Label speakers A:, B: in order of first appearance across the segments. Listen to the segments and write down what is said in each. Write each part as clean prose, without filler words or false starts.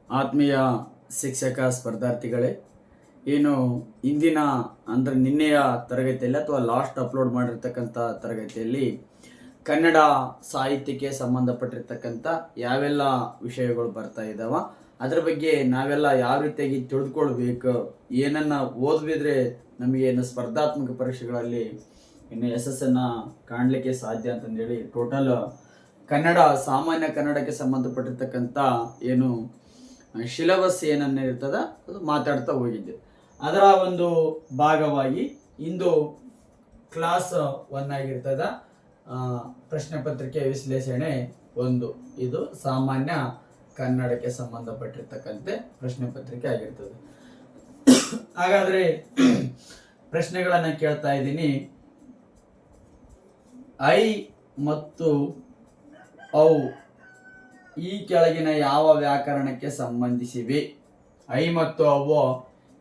A: ಆತ್ಮೀಯ ಶಿಕ್ಷಕ ಸ್ಪರ್ಧಾರ್ಥಿಗಳೇ, ಏನು ಇಂದಿನ ಅಂದರೆ ನಿನ್ನೆಯ ತರಗತಿಯಲ್ಲಿ ಅಥವಾ ಲಾಸ್ಟ್ ಅಪ್ಲೋಡ್ ಮಾಡಿರ್ತಕ್ಕಂಥ ತರಗತಿಯಲ್ಲಿ ಕನ್ನಡ ಸಾಹಿತ್ಯಕ್ಕೆ ಸಂಬಂಧಪಟ್ಟಿರ್ತಕ್ಕಂಥ ಯಾವೆಲ್ಲ ವಿಷಯಗಳು ಬರ್ತಾ ಇದ್ದಾವ, ಅದರ ಬಗ್ಗೆ ನಾವೆಲ್ಲ ಯಾವ ರೀತಿಯಾಗಿ ತಿಳಿದುಕೊಳ್ಬೇಕು, ಏನನ್ನ ಓದಿದ್ರೆ ನಮಗೆ ಏನು ಸ್ಪರ್ಧಾತ್ಮಕ ಪರೀಕ್ಷೆಗಳಲ್ಲಿ ಇನ್ನು ಯಶಸ್ಸನ್ನು ಕಾಣಲಿಕ್ಕೆ ಸಾಧ್ಯ ಅಂತಂದೇಳಿ ಟೋಟಲ್ ಕನ್ನಡ ಸಾಮಾನ್ಯ ಕನ್ನಡಕ್ಕೆ ಸಂಬಂಧಪಟ್ಟಿರ್ತಕ್ಕಂಥ ಏನು ಸಿಲೆಬಸ್ ಏನನ್ನ ಇರ್ತದ ಅದು ಮಾತಾಡ್ತಾ ಹೋಗಿದ್ದೆ. ಅದರ ಒಂದು ಭಾಗವಾಗಿ ಇಂದು ಕ್ಲಾಸ್ 1 ಆಗಿರ್ತದ ಪ್ರಶ್ನೆ ಪತ್ರಿಕೆ ವಿಶ್ಲೇಷಣೆ 1. ಇದು ಸಾಮಾನ್ಯ ಕನ್ನಡಕ್ಕೆ ಸಂಬಂಧಪಟ್ಟಿರ್ತಕ್ಕಂತೆ ಪ್ರಶ್ನೆ ಪತ್ರಿಕೆ ಆಗಿರ್ತದೆ. ಹಾಗಾದ್ರೆ ಪ್ರಶ್ನೆಗಳನ್ನ ಕೇಳ್ತಾ ಇದ್ದೀನಿ. ಐ ಮತ್ತು ಔ ಈ ಕೆಳಗಿನ ಯಾವ ವ್ಯಾಕರಣಕ್ಕೆ ಸಂಬಂಧಿಸಿವೆ? ಐ ಮತ್ತು ಅವು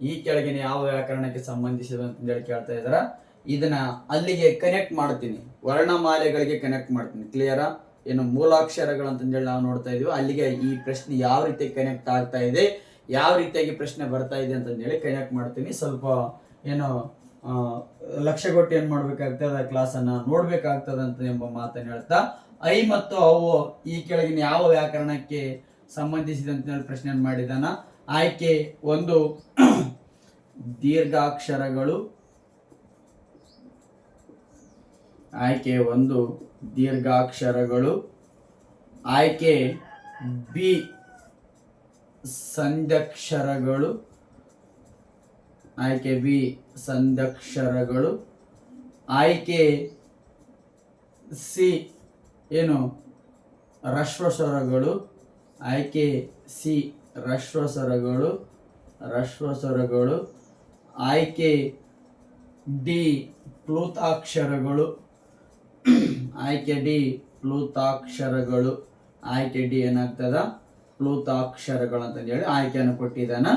A: ಈ ಕೆಳಗಿನ ಯಾವ ವ್ಯಾಕರಣಕ್ಕೆ ಸಂಬಂಧಿಸಿವೆ ಅಂತಂದೇಳಿ ಕೇಳ್ತಾ ಇದಾರ. ಇದನ್ನ ಅಲ್ಲಿಗೆ ಕನೆಕ್ಟ್ ಮಾಡ್ತೀನಿ, ವರ್ಣಮಾಲೆಗಳಿಗೆ ಕನೆಕ್ಟ್ ಮಾಡ್ತೀನಿ. ಕ್ಲಿಯರಾ? ಏನು ಮೂಲಾಕ್ಷರಗಳು ಅಂತಂದೇಳಿ ನಾವು ನೋಡ್ತಾ ಇದೀವಿ, ಅಲ್ಲಿಗೆ ಈ ಪ್ರಶ್ನೆ ಯಾವ ರೀತಿ ಕನೆಕ್ಟ್ ಆಗ್ತಾ ಇದೆ, ಯಾವ ರೀತಿಯಾಗಿ ಪ್ರಶ್ನೆ ಬರ್ತಾ ಇದೆ ಅಂತಂದೇಳಿ ಕನೆಕ್ಟ್ ಮಾಡ್ತೀನಿ. ಸ್ವಲ್ಪ ಏನು ಲಕ್ಷ್ಯ ಕೊಟ್ಟು ಏನ್ ಮಾಡ್ಬೇಕಾಗ್ತದ, ಕ್ಲಾಸನ್ನ ನೋಡ್ಬೇಕಾಗ್ತದ ಅಂತ ಎಂಬ ಮಾತನ್ನು ಹೇಳ್ತಾ, ಐ ಮತ್ತು ಅವು ಈ ಕೆಳಗಿನ ಯಾವ ವ್ಯಾಕರಣಕ್ಕೆ ಸಂಬಂಧಿಸಿದಂತೆ ಪ್ರಶ್ನೆ ಮಾಡಿದಾನ. ಆಯ್ಕೆ 1 ದೀರ್ಘಾಕ್ಷರಗಳು, ಆಯ್ಕೆ 1 ದೀರ್ಘಾಕ್ಷರಗಳು, ಆಯ್ಕೆ ಬಿ ಸಂಧ್ಯಕ್ಷರಗಳು, ಆಯ್ಕೆ ಬಿ ಸಂಧ್ಯಕ್ಷರಗಳು, ಆಯ್ಕೆ ಸಿ ಏನು ರಶ್ವಸ್ವರಗಳು, ಆಯ್ಕೆ ಸಿ ರಶ್ವಸ್ವರಗಳು, ಆಯ್ಕೆ ಡಿ ಪ್ಲೂತಾಕ್ಷರಗಳು, ಆಯ್ಕೆ ಡಿ ಪ್ಲೂತಾಕ್ಷರಗಳು, ಆಯ್ಕೆ ಡಿ ಏನಾಗ್ತದ ಪ್ಲೂತಾಕ್ಷರಗಳು ಅಂತ ಹೇಳಿ ಆಯ್ಕೆಯನ್ನು ಕೊಟ್ಟಿದ್ದಾನ.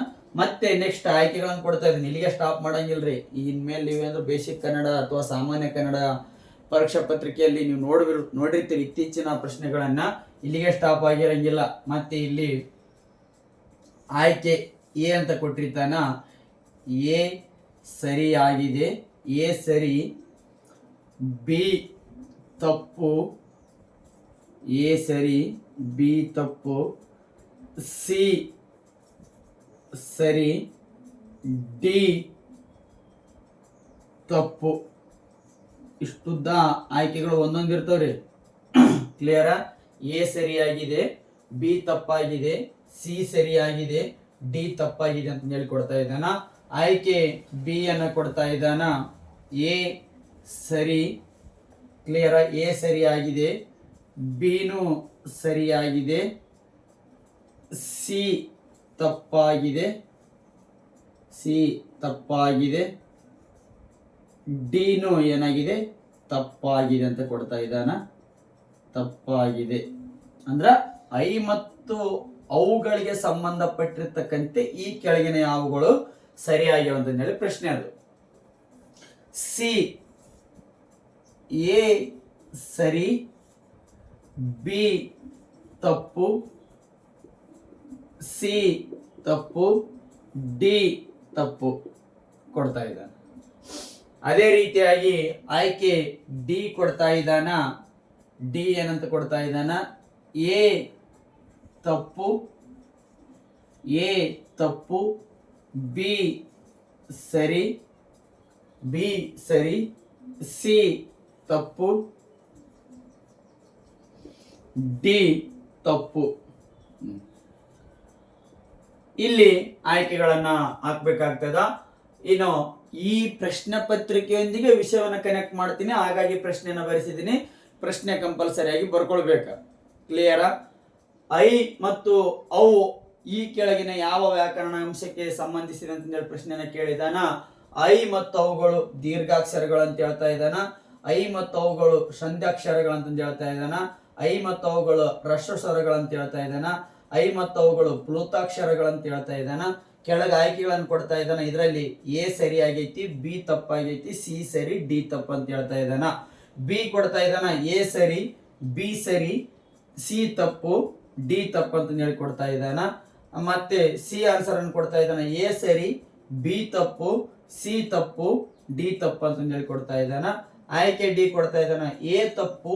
A: ಮತ್ತೆ ನೆಕ್ಸ್ಟ್ ಆಯ್ಕೆಗಳನ್ನು ಕೊಡ್ತಾ ಇದ್ದೀನಿ. ಇಲ್ಲಿಗೆ ಸ್ಟಾಪ್ ಮಾಡಂಗಿಲ್ರಿ. ಇನ್ಮೇಲೆ ನೀವೇಂದ್ರೆ ಬೇಸಿಕ್ ಕನ್ನಡ ಅಥವಾ ಸಾಮಾನ್ಯ ಕನ್ನಡ ಪರೀಕ್ಷಾ ಪತ್ರಿಕೆಯಲ್ಲಿ ನೀವು ನೋಡಿರ್ತೀರಿ ಇತ್ತೀಚಿನ ಪ್ರಶ್ನೆಗಳನ್ನ. ಇಲ್ಲಿಗೆ ಸ್ಟಾಪ್ ಆಗಿರಂಗಿಲ್ಲ. ಮತ್ತೆ ಇಲ್ಲಿ ಆಯ್ಕೆ ಎ ಅಂತ ಕೊಟ್ಟಿರ್ತಾನ. ಎ ಸರಿಯಾಗಿದೆ, ಎ ಸರಿ, ಬಿ ತಪ್ಪು, ಎ ಸರಿ, ಬಿ ತಪ್ಪು, ಸಿ ಸರಿ, ಡಿ ತಪ್ಪು. ಇಷ್ಟುದ್ದ ಆಯ್ಕೆಗಳು ಒಂದೊಂದಿರ್ತವ್ರಿ. ಕ್ಲಿಯರಾ? ಎ ಸರಿಯಾಗಿದೆ, ಬಿ ತಪ್ಪಾಗಿದೆ, ಸಿ ಸರಿಯಾಗಿದೆ, ಡಿ ತಪ್ಪಾಗಿದೆ ಅಂತ ಹೇಳಿ ಕೊಡ್ತಾ ಇದ್ದಾನ. ಆಯ್ಕೆ ಬಿ ಅನ್ನ ಕೊಡ್ತಾ ಇದ್ದಾನ. ಎ ಸರಿ, ಕ್ಲಿಯರ? ಎ ಸರಿಯಾಗಿದೆ, ಬಿನು ಸರಿಯಾಗಿದೆ, ಸಿ ತಪ್ಪಾಗಿದೆ, ಸಿ ತಪ್ಪಾಗಿದೆ, ಡಿನು ಏನಾಗಿದೆ ತಪ್ಪಾಗಿದೆ ಅಂತ ಕೊಡ್ತಾ ಇದ್ದಾನ. ತಪ್ಪಾಗಿದೆ ಅಂದ್ರ ಐ ಮತ್ತು ಅವುಗಳಿಗೆ ಸಂಬಂಧಪಟ್ಟಿರ್ತಕ್ಕಂತೆ ಈ ಕೆಳಗಿನ ಯಾವುಗಳು ಸರಿಯಾಗಿವೆ ಅಂತ ಹೇಳಿ ಪ್ರಶ್ನೆ. ಅದು ಸಿ ಎ ಸರಿ, ಬಿ ತಪ್ಪು, ಸಿ ತಪ್ಪು, ಡಿ ತಪ್ಪು ಕೊಡ್ತಾ ಇದ್ದಾನೆ. ಅದೇ ರೀತಿಯಾಗಿ ಆಯ್ಕೆ ಡಿ ಕೊಡ್ತಾ ಇದ್ದಾನ. ಡಿ ಏನಂತ ಕೊಡ್ತಾ ಇದ್ದಾನ? ಎ ತಪ್ಪು, ಎ ತಪ್ಪು, ಬಿ ಸರಿ, ಬಿ ಸರಿ, ಸಿ ತಪ್ಪು, ಡಿ ತಪ್ಪು. ಇಲ್ಲಿ ಆಯ್ಕೆಗಳನ್ನ ಹಾಕ್ಬೇಕಾಗ್ತದ. ಇನ್ನು ಈ ಪ್ರಶ್ನೆ ಪತ್ರಿಕೆಯೊಂದಿಗೆ ವಿಷಯವನ್ನು ಕನೆಕ್ಟ್ ಮಾಡ್ತೀನಿ, ಹಾಗಾಗಿ ಪ್ರಶ್ನೆಯನ್ನು ಬರೆಸಿದ್ದೀನಿ. ಪ್ರಶ್ನೆ ಕಂಪಲ್ಸರಿಯಾಗಿ ಬರ್ಕೊಳ್ಬೇಕ. ಕ್ಲಿಯರಾ? ಐ ಮತ್ತು ಅವು ಈ ಕೆಳಗಿನ ಯಾವ ವ್ಯಾಕರಣ ಅಂಶಕ್ಕೆ ಸಂಬಂಧಿಸಿದೆ ಅಂತ ಹೇಳಿ ಪ್ರಶ್ನೆನ ಕೇಳಿದಾನ. ಐ ಮತ್ತು ಅವುಗಳು ದೀರ್ಘಾಕ್ಷರಗಳು ಅಂತ ಹೇಳ್ತಾ ಇದ್ದಾನ. ಐ ಮತ್ತು ಅವುಗಳು ಸಂಧ್ಯಾಕ್ಷರಗಳಂತ ಹೇಳ್ತಾ ಇದ್ದಾನ. ಐ ಮತ್ತು ಅವುಗಳು ರಶ್ವಸ್ವರಗಳಂತ ಹೇಳ್ತಾ ಇದ್ದಾನ. ಐ ಮತ್ತು ಅವುಗಳು ಪ್ಲೂತಾಕ್ಷರಗಳಂತ ಹೇಳ್ತಾ ಇದ್ದಾನ. ಕೆಳಗೆ ಆಯ್ಕೆಗಳನ್ನು ಕೊಡ್ತಾ ಇದ್ದಾನ. ಇದರಲ್ಲಿ ಎ ಸರಿ ಆಗೈತಿ, ಬಿ ತಪ್ಪಾಗೈತಿ, ಸಿ ಸರಿ, ಡಿ ತಪ್ಪು ಅಂತ ಹೇಳ್ತಾ ಇದ್ದಾನ. ಬಿ ಕೊಡ್ತಾ ಇದ್ದಾನ ಎ ಸರಿ, ಬಿ ಸರಿ, ಸಿ ತಪ್ಪು, ಡಿ ತಪ್ಪು ಅಂತ ಹೇಳಿ ಕೊಡ್ತಾ ಇದ್ದಾನ. ಮತ್ತೆ ಸಿ ಆನ್ಸರ್ ಅನ್ನು ಕೊಡ್ತಾ ಇದ್ದಾನೆ, ಎ ಸರಿ, ಬಿ ತಪ್ಪು, ಸಿ ತಪ್ಪು, ಡಿ ತಪ್ಪು ಅಂತ ಹೇಳಿ ಕೊಡ್ತಾ ಇದ್ದಾನ. ಆಯ್ಕೆ ಡಿ ಕೊಡ್ತಾ ಇದ್ದಾನ, ಎ ತಪ್ಪು,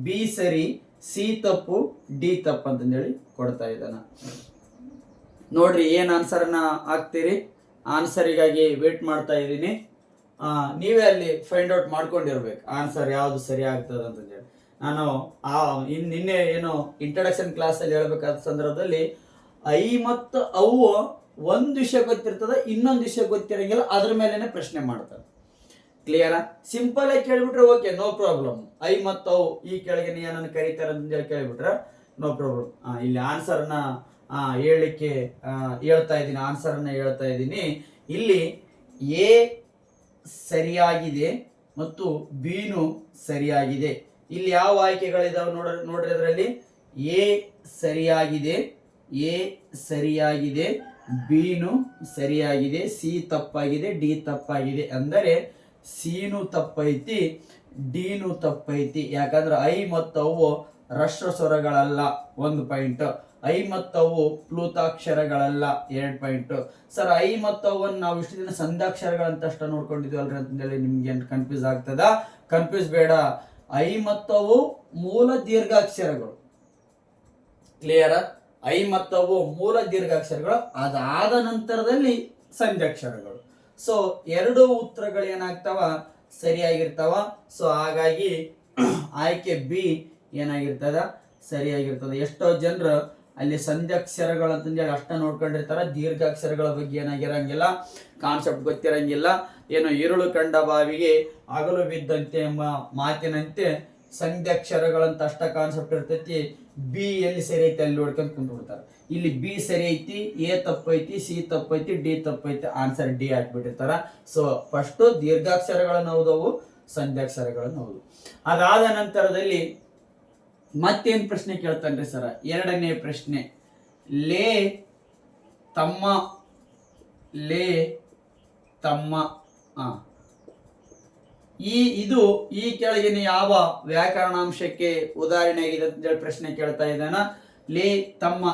A: ಬಿ ಸರಿ, ಸಿ ತಪ್ಪು, ಡಿ ತಪ್ಪು ಅಂತ ಹೇಳಿ ಕೊಡ್ತಾ ಇದ್ದಾನ. ನೋಡ್ರಿ ಏನ್ ಆನ್ಸರ್ ಅನ್ನ ಹಾಕ್ತೀರಿ. ಆನ್ಸರಿಗಾಗಿ ವೇಟ್ ಮಾಡ್ತಾ ಇದ್ದೀನಿ. ನೀವೇ ಅಲ್ಲಿ ಫೈಂಡ್ ಔಟ್ ಮಾಡ್ಕೊಂಡಿರ್ಬೇಕು ಆನ್ಸರ್ ಯಾವ್ದು ಸರಿ ಆಗ್ತದೆ ಅಂತ ಹೇಳಿ. ನಾನು ನಿನ್ನೆ ಏನು ಇಂಟ್ರಡಕ್ಷನ್ ಕ್ಲಾಸ್ ಅಲ್ಲಿ ಹೇಳ್ಬೇಕಾದ ಸಂದರ್ಭದಲ್ಲಿ ಐ ಮತ್ತು ಅವು ಒಂದ್ ವಿಷಯ ಗೊತ್ತಿರ್ತದ, ಇನ್ನೊಂದು ವಿಷಯ ಗೊತ್ತಿರಂಗಿಲ್ಲ, ಅದ್ರ ಮೇಲೆನೆ ಪ್ರಶ್ನೆ ಮಾಡ್ತಾರೆ. ಕ್ಲಿಯರಾ? ಸಿಂಪಲ್ ಆಗಿ ಕೇಳ್ಬಿಟ್ರೆ ಓಕೆ, ನೋ ಪ್ರಾಬ್ಲಮ್. ಐ ಮತ್ತು ಅವು ಈ ಕೆಳಗೆ ಏನನ್ನು ಕರೀತಾರೆ ಅಂತ ಹೇಳಿ ಕೇಳ್ಬಿಟ್ರೆ ನೋ ಪ್ರಾಬ್ಲಮ್. ಇಲ್ಲಿ ಆನ್ಸರ್ ನ ಹೇಳಲಿಕ್ಕೆ ಹೇಳ್ತಾ ಇದ್ದೀನಿ, ಆನ್ಸರ್ ಅನ್ನ ಹೇಳ್ತಾ ಇದ್ದೀನಿ. ಇಲ್ಲಿ ಎ ಸರಿಯಾಗಿದೆ ಮತ್ತು ಬಿನು ಸರಿಯಾಗಿದೆ. ಇಲ್ಲಿ ಯಾವ ಆಯ್ಕೆಗಳಿದಾವೆ ನೋಡ್ರಿ ಅದರಲ್ಲಿ ಎ ಸರಿಯಾಗಿದೆ, ಎ ಸರಿಯಾಗಿದೆ, ಬಿನು ಸರಿಯಾಗಿದೆ, ಸಿ ತಪ್ಪಾಗಿದೆ, ಡಿ ತಪ್ಪಾಗಿದೆ. ಅಂದರೆ ಸಿನು ತಪ್ಪೈತಿ, ಡಿನು ತಪ್ಪೈತಿ. ಯಾಕಂದ್ರೆ ಐ ಮತ್ತು ಅವು ಹ್ರಸ್ವ ಸ್ವರಗಳಲ್ಲ, 1 ಪಾಯಿಂಟ್. ಐ ಮತ್ತು ಅವು ಪ್ಲೂತಾಕ್ಷರಗಳಲ್ಲ, 2 ಪಾಯಿಂಟ್. ಸರ್ ಐ ಮತ್ತು ಅವನ್ನು ನಾವು ಇಷ್ಟು ದಿನ ಸಂಧಾಕ್ಷರಗಳಂತ ಅಷ್ಟ ನೋಡ್ಕೊಂಡಿದ್ವಲ್ರಿ ಅಂತೇಳಿ ನಿಮ್ಗೆ ಕನ್ಫ್ಯೂಸ್ ಆಗ್ತದ? ಕನ್ಫ್ಯೂಸ್ ಬೇಡ. ಐ ಮತ್ತು ಅವು ಮೂಲ ದೀರ್ಘಾಕ್ಷರಗಳು. ಕ್ಲಿಯರ್? ಐ ಮತ್ತು ಅವು ಮೂಲ ದೀರ್ಘಾಕ್ಷರಗಳು, ಅದಾದ ನಂತರದಲ್ಲಿ ಸಂಧ್ಯಾಕ್ಷರಗಳು. ಸೊ 2 ಉತ್ತರಗಳು ಏನಾಗ್ತಾವ, ಸರಿಯಾಗಿರ್ತಾವ. ಸೊ ಹಾಗಾಗಿ ಆಯ್ಕೆ ಬಿ ಏನಾಗಿರ್ತದ, ಸರಿಯಾಗಿರ್ತದೆ. ಎಷ್ಟೋ ಜನರು ಅಲ್ಲಿ ಸಂಧ್ಯಾಕ್ಷರಗಳು ಅಂತಂದೇಳಿ ಅಷ್ಟ ನೋಡ್ಕೊಂಡಿರ್ತಾರ, ದೀರ್ಘಾಕ್ಷರಗಳ ಬಗ್ಗೆ ಏನಾಗಿರಂಗಿಲ್ಲ, ಕಾನ್ಸೆಪ್ಟ್ ಗೊತ್ತಿರಂಗಿಲ್ಲ. ಏನು ಇರುಳು ಕಂಡ ಬಾವಿಗೆ ಅಗಲು ಬಿದ್ದಂತೆ ಎಂಬ ಮಾತಿನಂತೆ ಸಂಧ್ಯಾಕ್ಷರಗಳಂತ ಅಷ್ಟ ಕಾನ್ಸೆಪ್ಟ್ ಇರ್ತೈತಿ. ಬಿ ಎಲ್ಲಿ ಸರಿ ಐತಿ ಅಲ್ಲಿ ನೋಡ್ಕೊಂಡ್ ಕುಂತ್ಬಿಡ್ತಾರೆ. ಇಲ್ಲಿ ಬಿ ಸರಿ ಐತಿ, ಎ ತಪ್ಪೈತಿ, ಸಿ ತಪ್ಪೈತಿ, ಡಿ ತಪ್ಪೈತಿ, ಆನ್ಸರ್ ಡಿ ಹಾಕ್ಬಿಟ್ಟಿರ್ತಾರ. ಸೊ ಫಸ್ಟ್ ದೀರ್ಘಾಕ್ಷರಗಳನ್ನು ಓದವು, ಸಂಧ್ಯಾಕ್ಷರಗಳನ್ನು ಓದು. ಅದಾದ ನಂತರದಲ್ಲಿ ಮತ್ತೇನ್ ಪ್ರಶ್ನೆ ಕೇಳ್ತಾನ್ರಿ ಸರ? 2ನೇ ಪ್ರಶ್ನೆ, ಲೇ ತಮ್ಮ, ಲೇ ತಮ್ಮ. ಇದು ಈ ಕೆಳಗಿನ ಯಾವ ವ್ಯಾಕರಣಾಂಶಕ್ಕೆ ಉದಾಹರಣೆ ಆಗಿದೆ ಅಂತ ಹೇಳಿ ಪ್ರಶ್ನೆ ಕೇಳ್ತಾ ಇದ್ದಾನ. ಲೇ ತಮ್ಮ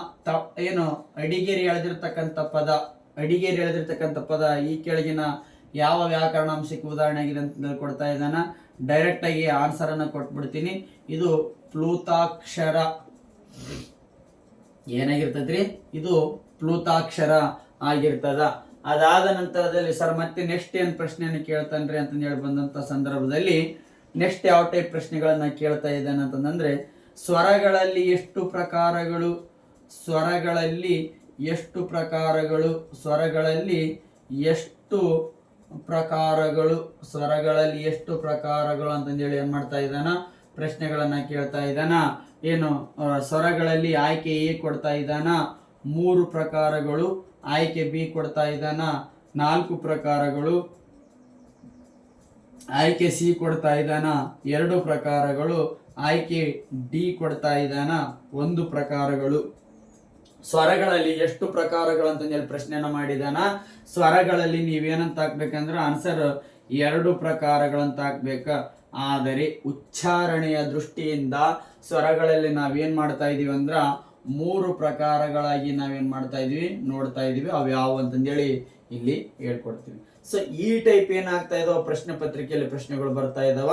A: ಏನು ಅಡಿಗೇರಿ ಎಳೆದಿರ್ತಕ್ಕಂಥ ಪದ, ಅಡಿಗೇರಿ ಎಳೆದಿರ್ತಕ್ಕಂಥ ಪದ ಈ ಕೆಳಗಿನ ಯಾವ ವ್ಯಾಕರಣಾಂಶಕ್ಕೆ ಉದಾಹರಣೆ ಆಗಿದೆ ಅಂತ ಕೊಡ್ತಾ ಇದ್ದಾನ. ಡೈರೆಕ್ಟ್ ಆಗಿ ಆನ್ಸರ್ ಅನ್ನ ಕೊಟ್ಬಿಡ್ತೀನಿ. ಇದು ಪ್ಲೂತಾಕ್ಷರ. ಏನಾಗಿರ್ತದ್ರಿ? ಇದು ಪ್ಲೂತಾಕ್ಷರ ಆಗಿರ್ತದ. ಅದಾದ ನಂತರದಲ್ಲಿ ಸರ್ ಮತ್ತೆ ನೆಕ್ಸ್ಟ್ ಏನ್ ಪ್ರಶ್ನೆಯನ್ನು ಕೇಳ್ತಾನ್ರಿ ಅಂತ ಹೇಳಿ ಬಂದಂತ ಸಂದರ್ಭದಲ್ಲಿ ನೆಕ್ಸ್ಟ್ ಯಾವ ಟೈಪ್ ಪ್ರಶ್ನೆಗಳನ್ನ ಕೇಳ್ತಾ ಇದ್ದಾನೆ ಅಂತಂದ್ರೆ, ಸ್ವರಗಳಲ್ಲಿ ಎಷ್ಟು ಪ್ರಕಾರಗಳು, ಸ್ವರಗಳಲ್ಲಿ ಎಷ್ಟು ಪ್ರಕಾರಗಳು, ಸ್ವರಗಳಲ್ಲಿ ಎಷ್ಟು ಪ್ರಕಾರಗಳು, ಸ್ವರಗಳಲ್ಲಿ ಎಷ್ಟು ಪ್ರಕಾರಗಳು ಅಂತಂದೇಳಿ ಏನ್ ಮಾಡ್ತಾ ಇದ್ದಾನ, ಪ್ರಶ್ನೆಗಳನ್ನ ಕೇಳ್ತಾ ಇದ್ದಾನ. ಏನು ಸ್ವರಗಳಲ್ಲಿ ಆಯ್ಕೆ ಎ ಕೊಡ್ತಾ ಇದ್ದಾನ 3 ಪ್ರಕಾರಗಳು, ಆಯ್ಕೆ ಬಿ ಕೊಡ್ತಾ ಇದ್ದಾನ 4 ಪ್ರಕಾರಗಳು, ಆಯ್ಕೆ ಸಿ ಕೊಡ್ತಾ ಇದ್ದಾನ 2 ಪ್ರಕಾರಗಳು, ಆಯ್ಕೆ ಡಿ ಕೊಡ್ತಾ ಇದ್ದಾನ 1 ಪ್ರಕಾರಗಳು. ಸ್ವರಗಳಲ್ಲಿ ಎಷ್ಟು ಪ್ರಕಾರಗಳು ಅಂತ ಹೇಳಿ ಪ್ರಶ್ನೆಯನ್ನ ಮಾಡಿದಾನ. ಸ್ವರಗಳಲ್ಲಿ ನೀವೇನಂತ ಹಾಕ್ಬೇಕಂದ್ರೆ ಆನ್ಸರ್ 2 ಪ್ರಕಾರಗಳಂತ ಹಾಕ್ಬೇಕ. ಆದರೆ ಉಚ್ಚಾರಣೆಯ ದೃಷ್ಟಿಯಿಂದ ಸ್ವರಗಳಲ್ಲಿ ನಾವೇನ್ ಮಾಡ್ತಾ ಇದೀವಿ ಅಂದ್ರ 3 ಪ್ರಕಾರಗಳಾಗಿ ನಾವೇನ್ ಮಾಡ್ತಾ ಇದೀವಿ, ನೋಡ್ತಾ ಇದೀವಿ. ಅವು ಯಾವ ಅಂತಂದೇಳಿ ಇಲ್ಲಿ ಹೇಳ್ಕೊಡ್ತೀವಿ. ಸೊ ಈ ಟೈಪ್ ಏನಾಗ್ತಾ ಇದಾವ, ಪ್ರಶ್ನೆ ಪತ್ರಿಕೆಯಲ್ಲಿ ಪ್ರಶ್ನೆಗಳು ಬರ್ತಾ ಇದಾವ.